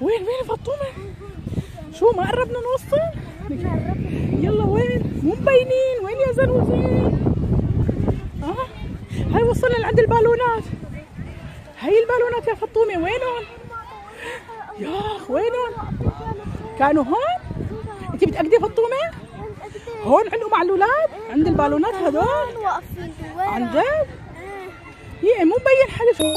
وين فطومة؟ شو ما قربنا نوصل؟ يلا وين؟ مو مبينين، وين يا زنوزين؟ هاي وصلنا لعند البالونات. هاي البالونات يا فطومة، وينهم؟ ياخ وينهم؟ كانوا هون؟ انت متأكدة فطومة؟ هون عندهم معلولات؟ عند البالونات هذول؟ عن جد؟ يي مو مبين حدا.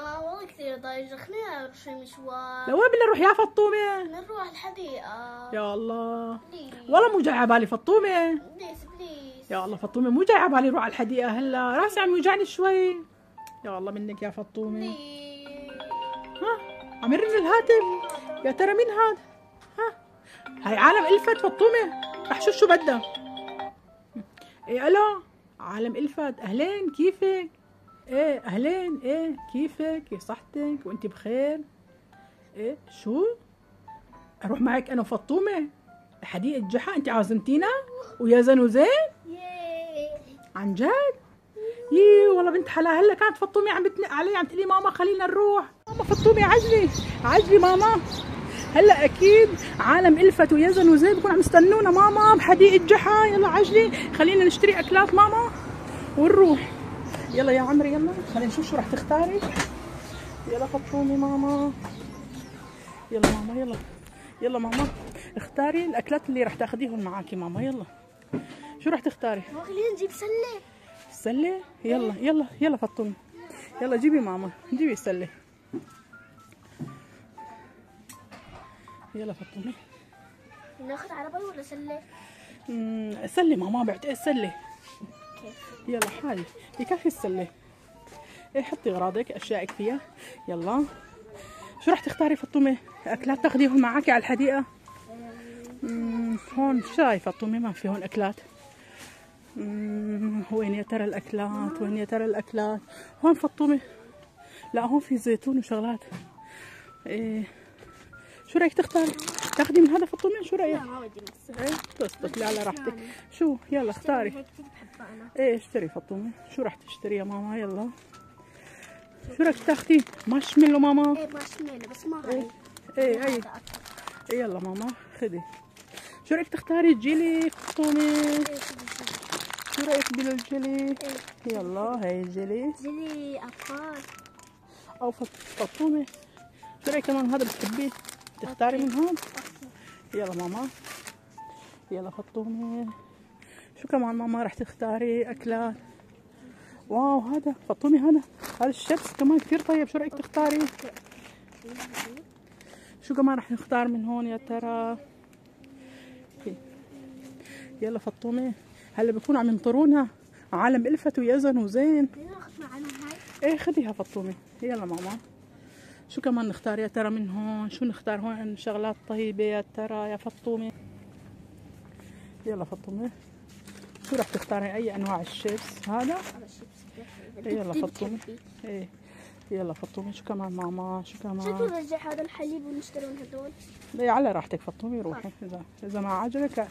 والله كثير ضايجة، خلينا نروح شوي مشوار. لوين بدنا نروح يا فطومة؟ نروح الحديقة. يا الله بليز. والله مو جاي على بالي فطومة. بليز. يا الله فطومة مو جاي على بالي نروح على الحديقة هلا، راسي عم يوجعني شوي. يا الله منك يا فطومة. بليز. ها عم يرن الهاتف، يا ترى مين هاد؟ ها هاي عالم ألفت فطومة، رح شوف شو بدها. ايه الو عالم ألفت، اهلين كيفك؟ ايه اهلين، ايه كيفك؟ كيف صحتك؟ وانت بخير؟ ايه شو؟ اروح معك انا وفطومة حديقة جحا؟ انت عازمتينا ويا زنوزين؟ عن جد؟ يي والله بنت حلا، هلا كانت فطومة عم بتنق علي عم تقلي ماما خلينا نروح. ماما فطومة عجلي ماما، هلا اكيد عالم ألفت ويا زنوزين بكون عم يستنونا ماما بحديقة جحا. يلا عجلي خلينا نشتري اكلات ماما ونروح. يلا يا عمري يلا خلينا نشوف شو رح تختاري. يلا فطومة ماما، يلا ماما يلا ماما اختاري الاكلات اللي رح تاخذيهم معاكي ماما. يلا شو رح تختاري؟ خلينا نجيب سلة. سلة؟ يلا فطومة يلا جيبي ماما، جيبي السلة. يلا فطومة ناخذ عربي ولا سلة؟ سلة ماما، بعتقد السلة. يلا حالي بكفي السلة. ايه حطي اغراضك اشيائك فيها. يلا شو رح تختاري فطومة؟ اكلات تاخذيهم معاكي على الحديقة؟ هون شاي فطومة ما في هون اكلات. وين يا ترى الاكلات؟ وين يا ترى الاكلات؟ هون فطومة، لا هون في زيتون وشغلات. ايه شو رايك تختاري؟ تاخذي من هذا فطومة؟ شو رايك؟ لا ما بدي مصر. ايه تصدقي على راحتك. شو يلا اختاري. هيك كثير بحبها انا. ايه اشتري فطومة، شو راح تشتري يا ماما؟ يلا شو رايك تاخذي؟ مارشميلو ماما؟ ايه مارشميلو بس ما هاي. ايه ايه يلا ماما خذي. شو رايك تختاري جيلي فطومة؟ شو رايك بالجيلي؟ يلا هاي الجيلي. جيلي ابقار او فطومة شو رايك كمان هذا بتحبيه؟ تختاري من هون؟ يلا ماما يلا فطومة شو كمان ماما رح تختاري اكلات؟ واو هذا فطومة، هذا الشيبس كمان كثير طيب. شو رايك تختاري؟ شو كمان رح نختار من هون يا ترى؟ يلا فطومة هلا بكونوا عم ينطرونا عالم ألفت ويا زنوزين. ناخذ معنا هاي. ايه خديها فطومة. يلا ماما شو كمان نختار يا ترى من هون؟ شو نختار هون شغلات طيبة يا ترى يا فطومة؟ يلا فطومة شو رح تختاري؟ اي انواع الشيبس هذا؟ يلا فطومة. ايه يلا فطومة شو كمان ماما؟ شو كمان؟ شكله نرجع هذا الحليب ونشترون هدول. ايه على راحتك فطومة روحي، اذا ما عجبك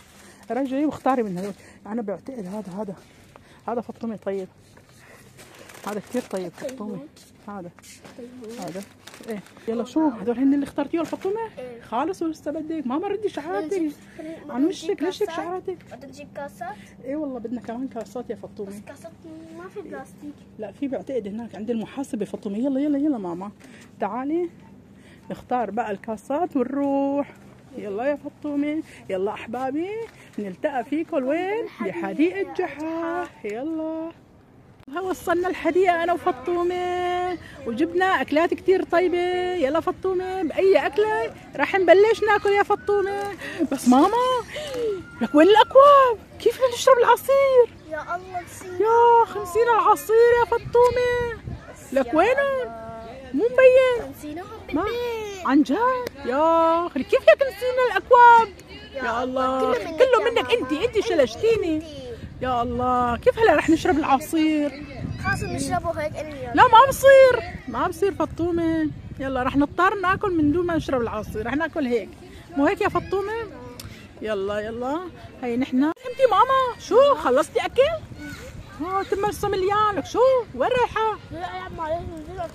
رجعي واختاري من هذول. انا بعتقد هذا فطومة طيب، هذا كثير طيب فطومة. هذا ايه يلا شو هذول هن اللي اخترتيهم فطومة؟ خالص ولسه بدك؟ ماما ردي شعراتك عن وشك، ليش هيك شعراتك؟ بدنا نجيب كاسات؟ ايه والله بدنا كمان كاسات يا فطومة. بس كاسات ما في بلاستيك. لا في بعتقد هناك عند المحاسبة فطومة. يلا ماما تعالي نختار بقى الكاسات ونروح. يلا يا فطومة يلا احبابي نلتقى فيكم وين؟ بحديقة جحا. يلا وصلنا الحديقة أنا وفطومة وجبنا أكلات كتير طيبة. يلا فطومة بأي أكلة رح نبلش ناكل يا فطومة؟ بس ماما لك وين الأكواب؟ كيف بدنا نشرب العصير؟ يا الله نسينا. يا خمسين العصير يا فطومة، لك وينهم؟ مو مبين. نسيناهم ما بالبيت. عن جد يا أخي كيف هيك نسينا الأكواب؟ يا الله كله منك أنت شلشتيني. يا الله كيف هلا رح نشرب العصير؟ خلاص نشربه هيك لا ما بصير فطومة. يلا رح نضطر ناكل من دون ما نشرب العصير، رح ناكل هيك مو هيك يا فطومة؟ يلا هي نحن. انتي ماما شو خلصتي اكل؟ تم الصمليان لك شو وين رايحة؟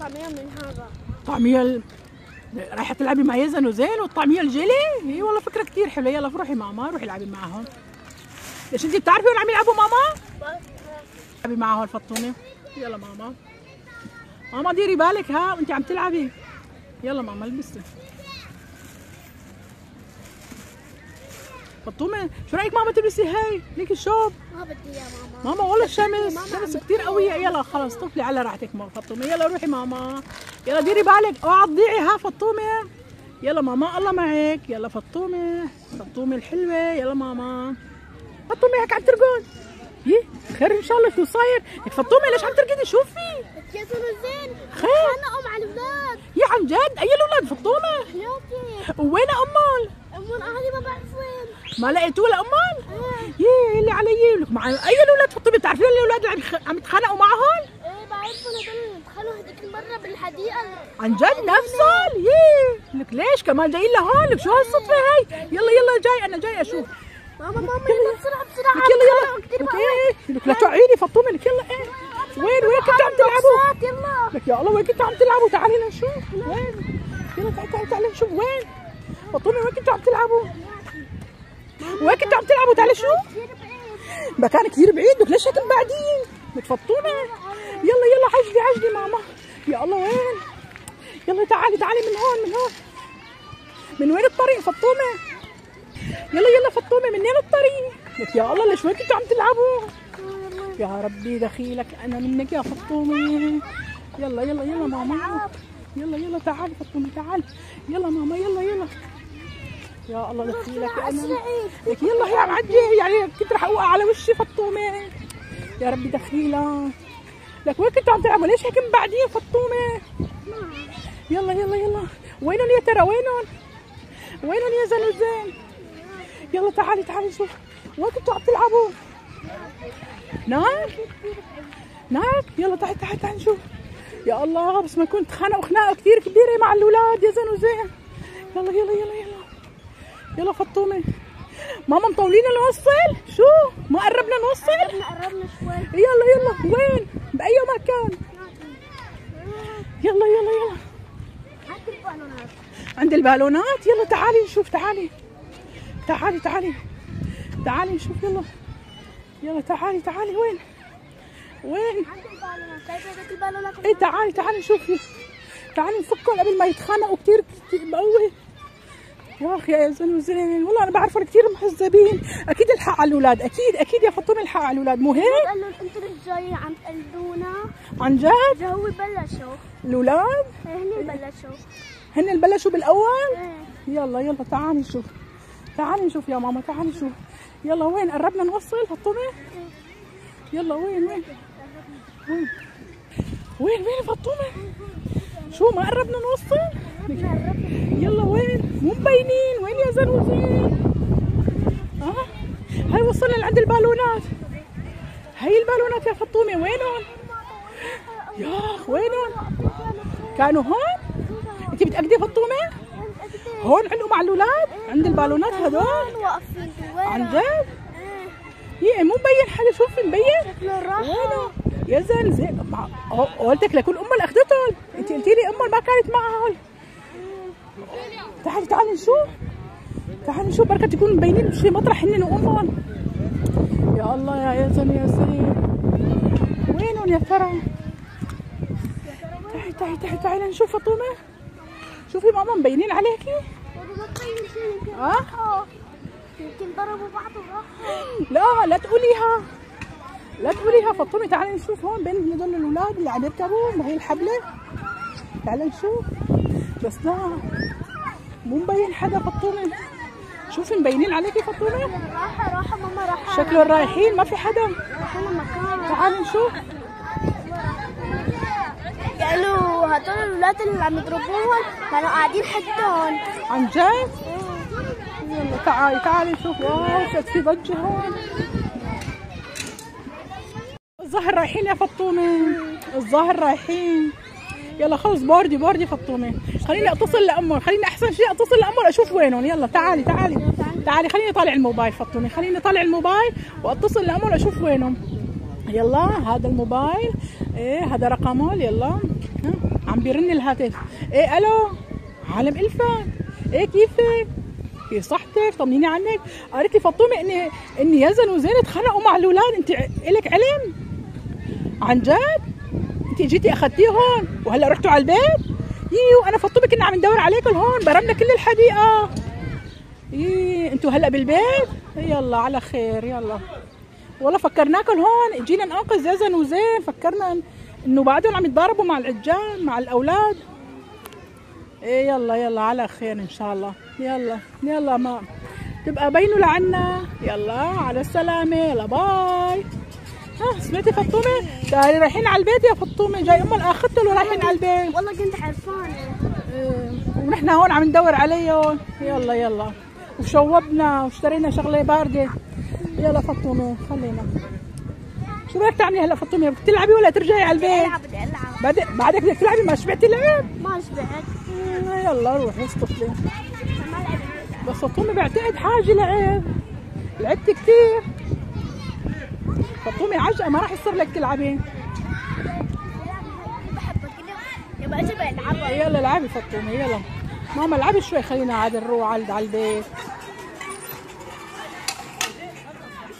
طعمية من هذا. طعمية رايحة تلعبي مع يزن وزين والطعمية الجيلي؟ اي والله فكرة كثير حلوة. يلا روحي ماما، روحي العبي معهم. ليش انت بتعرفي وين عم يلعبوا ماما؟ العبي معهم الفطومة. يلا ماما. ماما ديري بالك ها وانت عم تلعبي. يلا ماما البسي. فطومة شو رايك ماما تلبسي هاي؟ ليكي الشوب. ما بدي يا ماما. ماما والله الشمس كثير قوية. يلا خلص طفلي على راحتك ماما فطومة. يلا روحي ماما. يلا ديري بالك اوعى تضيعي ها فطومة. يلا ماما الله معك. يلا فطومة، فطومة الحلوة. يلا ماما. فطومة هيك عم ترقد. يي خير ان شاء الله. شو صاير؟ لك فطومة ليش عم ترقدي؟ شوفي. يزن وزين. خير. خانقوا مع الاولاد. يا عن جد؟ اي الاولاد فطومة؟ حياتي. وين امال؟ امون اهلي ما بعرف وين. ما لقيتوا ولا امال؟ يي اللي علي لك مع اي الاولاد فطومة؟ بتعرفين الاولاد اللي عم يتخانقوا معهم؟ ايه بعرفهم هدول اللي دخلوا هذيك المرة بالحديقة. عن جد نفسهم؟ يي لك ليش كمان جايين لهون؟ لك شو هالصدفة هي؟ يلا يلا جاي انا جاي اشوف. ماما يلا بسرعة بسرعة. لك يلا يلا. لك ايه؟ لك لا توعيني فطومة. لك يلا ايه؟ وين كنتوا عم تلعبوا؟ يلا. لك يا الله وين كنتوا عم تلعبوا؟ تعالي لنشوف وين. يلا تعالي نشوف وين. فطومة وين كنتوا عم تلعبوا؟ وين كنتوا عم تلعبوا؟ تعالي شوف. مكان كثير بعيد. لك ليش هيك مبعدين؟ لك فطومة. يلا عجلي ماما. يا الله وين؟ يلا تعالي من هون. من وين الطريق فطومة؟ يلا فطومة منين الطريق؟ لك يا الله ليش وين كنتوا عم تلعبوا؟ يا ربي دخيلك انا منك يا فطومة. يلا ماما. يلا تعالي فطومة تعالي. يلا ماما يلا. يا الله دخيلك انا. لك يلا هي عم عجي يعني كنت رح اوقع على وشي فطومة. يا ربي دخيلك. لك وين كنتوا عم تلعبوا؟ ليش هيك مبعدين فطومة؟ يلا وينهم يا ترى؟ وينهم يا زين وزين؟ يلا تعالي شوف. وين كنتوا عم تلعبوا؟ هناك. يلا تعالي نشوف. يا الله بس ما كنت خانقوا خناقه كثير كبيره مع الاولاد يا زين وزين. يلا فطومة. ماما مطولين نوصل؟ شو؟ ما قربنا نوصل؟ قربنا شوي. يلا وين؟ بأي مكان؟ يلا عند البالونات. يلا تعالي نشوف. تعالي نشوف. يلا تعالي وين؟ عند البالونات. شايفة البالونات؟ ايه تعالي نشوف. تعالي نفكهم قبل ما يتخانقوا كثير بقوي. يا اخي يا زين وزين والله انا بعرفهم كثير محزبين. اكيد الحق على الاولاد. اكيد يا فطومة الحق على الاولاد. مو هيك؟ قال لهم انتوا اللي جايين عم تقلدونا. عن جد؟ هو بلشوا الاولاد؟ هن اللي بلشوا بالاول؟ يلا تعالي نشوف يا ماما. تعالي نشوف. يلا وين قربنا نوصل فطومة؟ يلا وين فطومة؟ شو ما قربنا نوصل؟ يلا وين؟ مو مبينين. وين يا زين وزين؟ هاي وصلنا لعند البالونات. هاي البالونات يا فطومة. وينهم؟ ياخ وينهم؟ كانوا هون؟ انت متأكدة فطومة؟ هون علقوا مع الاولاد؟ عند البالونات هذول؟ واقفين عن جد؟ يي مو مبين حدا. شوفي مبين؟ شكله راحوا. يا زين قلتك لكل امه اللي اخذتهم. انت قلتي لي امه ما كانت معهم. تعالي نشوف بركة يكونوا مبينين بشي مطرح هن وامهم. يا الله يا زين. وينهم يا ترى؟ تعالي نشوف فطومة. شوفي ماما مبينين عليكي؟ يمكن ضربوا بعض وراحوا. لا تقوليها فطومة. تعالي نشوف هون بين هدول الاولاد اللي عم يركبوا بهي الحبلة. تعالي نشوف. بس لا مو مبين حدا فطومة. شوفي مبينين عليكي فطومة. راحوا ماما راحوا. شكلهم رايحين ما في حدا. رايحين مكان. تعالي نشوف. قالوا هدول الاولاد اللي عم يضربوهم كانوا قاعدين حدهم. عن جد؟ يلا تعالي نشوف. واو شو في ضجة هون. الظاهر رايحين يا فطومة. رايحين. يلا خلص بوردي فطومة. خليني اتصل لامهم. خليني احسن شيء اتصل لامهم اشوف وينهم. يلا تعالي خليني اطالع الموبايل فطومة. خليني اطالع الموبايل واتصل لامهم اشوف وينهم. يلا هذا الموبايل، ايه هذا رقمه، يلا عم بيرن الهاتف. ايه الو عالم الفت، ايه كيفك؟ كيف صحتك؟ طمنيني عنك. قالت فاطمه اني يزن وزين تخانقوا مع الاولاد، انت الك علم؟ عن جد؟ انت جيتي اخذتيهم وهلا رحتوا على البيت؟ يي انا فاطمه كنا عم ندور عليكم هون، برمنا كل الحديقه. يي انتوا هلا بالبيت؟ يلا على خير. يلا والله فكرناكم هون، جينا ننقذ يزن وزين، فكرنا انه بعدهم عم يتضاربوا مع العجال مع الاولاد. ايه يلا يلا على خير ان شاء الله. يلا يلا ما تبقى بينوا لعنا. يلا على السلامه، يلا باي. ها سمعتي فطومه؟ تعالي رايحين على البيت يا فطومه، جاي امك اخذتهم ورايحين على البيت. والله كنت عرفانه. ونحن هون عم ندور عليهم. يلا يلا وشوبنا واشترينا شغله بارده. يلا فطومه خلينا. شو بدك تعملي هلا فطومه؟ بدك تلعبي ولا ترجعي على البيت؟ بدي العب. بعدك بدك تلعبي؟ ما شبعتي لعب؟ ما شبعت. يلا روحي اسقطي. بس فطومه بعتقد حاجه لعب، لعبتي كثير. فطومه عجقه ما راح يصير لك تلعبي. بحبك يبقى اجي بلعبها. يلا العبي فطومه، يلا ماما العبي شوي، خلينا عاد نروح على البيت.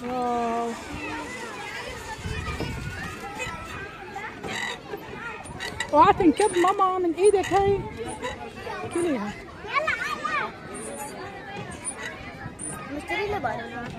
واو اوعى تنكب ماما من ايدك، هي كليها. نشتري لي بنات.